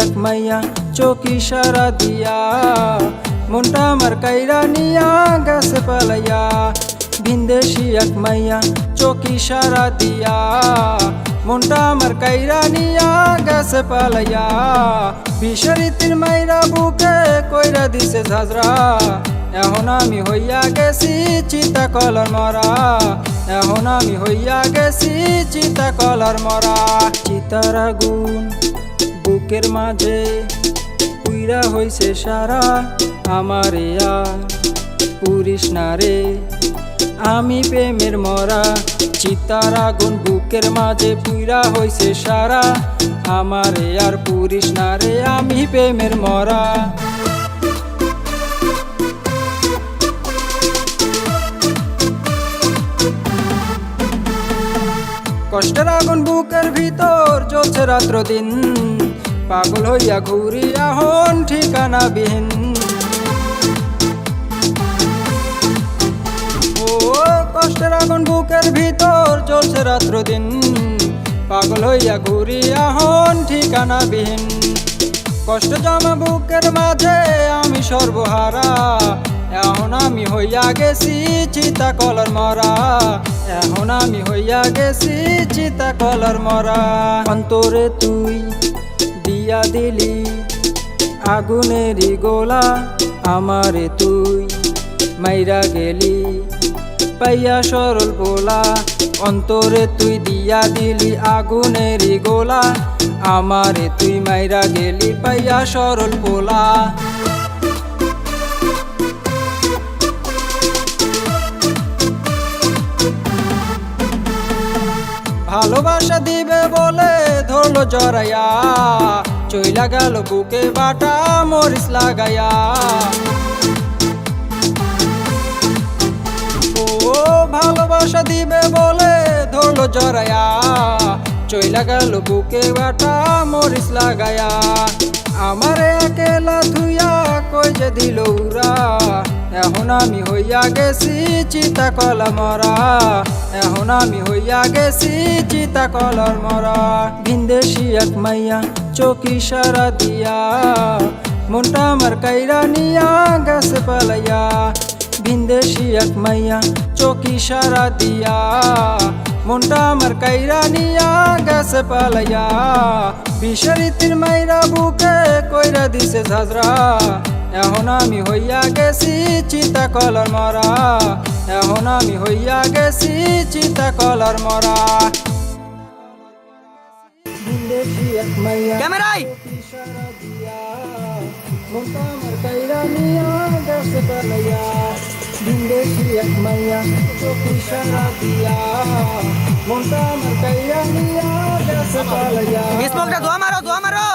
এক মাইয়া চোখ ইশারা দিয়া মনটা আমার কাইরা নিয়া গেছে পালাইয়া। ভিনদেশি এক মাইয়া চোখ ইশারা দিয়া মনটা আমার কাইরা নিয়া গেছে পালাইয়া। বিষরিতির মাইরা বুকে কইরা দিছে ঝাঁঝরা, এখন আমি হইয়া গেছি চিতা কলার মরা। এখন আমি হইয়া গেছি চিতা কলার মরা। চিতার আগুন বুকের মাঝে পুইরা হইছে সারা, আমারে আর পুরিস না রে আমি প্রেমের মরা। চিতার আগুন বুকের মাঝে পুইরা হইছে সারা, আমারে আর পুরিস না রে আমি প্রেমের মরা। কষ্টের আগুন বুকের ভিতর জ্বলছে রাত্র দিন, পাগল হইয়া ঘুরি এখন ঠিকানা বিহীন। ও কষ্টের আগুন বুকের ভিতর জ্বলছে রাত্র দিন, পাগল হইয়া ঘুরি এখন ঠিকানা বিহীন। কষ্ট জমা বুকের মাঝে আমি সর্বহারা, এখন আমি হইয়া গেছি চিতা কলার মরা। এখন আমি হইয়া গেছি চিতা কলার মরা। অন্তরে তুই দিয়া দিলি আগুনেরই গোলা, আমারে তুই মাইরা গেলি পাইয়া সরল পোলা। অন্তরে তুই দিয়া দিলি আগুনেরই গোলা, আমারে তুই মাইরা গেলি পাইয়া সরল পোলা। ভালোবাসা দিবে বলে ধরলো জড়াইয়া, চইলা গেল বুকে বাটা মরিচ লাগাইয়া। ও ভালোবাসা দিবে বলে ধরলো জড়াইয়া, চইলা গেল বুকে বাটা মরিচ লাগাইয়া। আমারে একেলা থুইয়া কই যে দিল উরা, এখন আমি হইয়া গেছি চিতা কলা মরা। এখন আমি হইয়া গেছি চিতা কলার মরা। ভিনদেশি এক মাইয়া চোখ ইশারা দিয়া মনটা আমার কাইরা নিয়া গেছে পালাইয়া। ভিনদেশি এক মাইয়া চোখ ইশারা দিয়া মনটা আমার কাইরা নিয়া গেছে পালাইয়া। বিষরিতির মাইরা বুকে কইরা দিছে ঝাঁঝরা, এখন আমি হইয়া গেছি চিতা কলার মরা। এখন আমি হইয়া গেছি চিতা কলার মরা। ভিনদেশি এক মাইয়া ক্যামেরায় ইশারা দিয়া মনটা আমার কাইরা নিয়া গেছে পালাইয়া। ভিনদেশি এক মাইয়া চোখ ইশারা দিয়া মনটা আমার কাইরা নিয়া গেছে পালাইয়া। স্মোকটা ধোয়া মারো, ধোয়া মারো।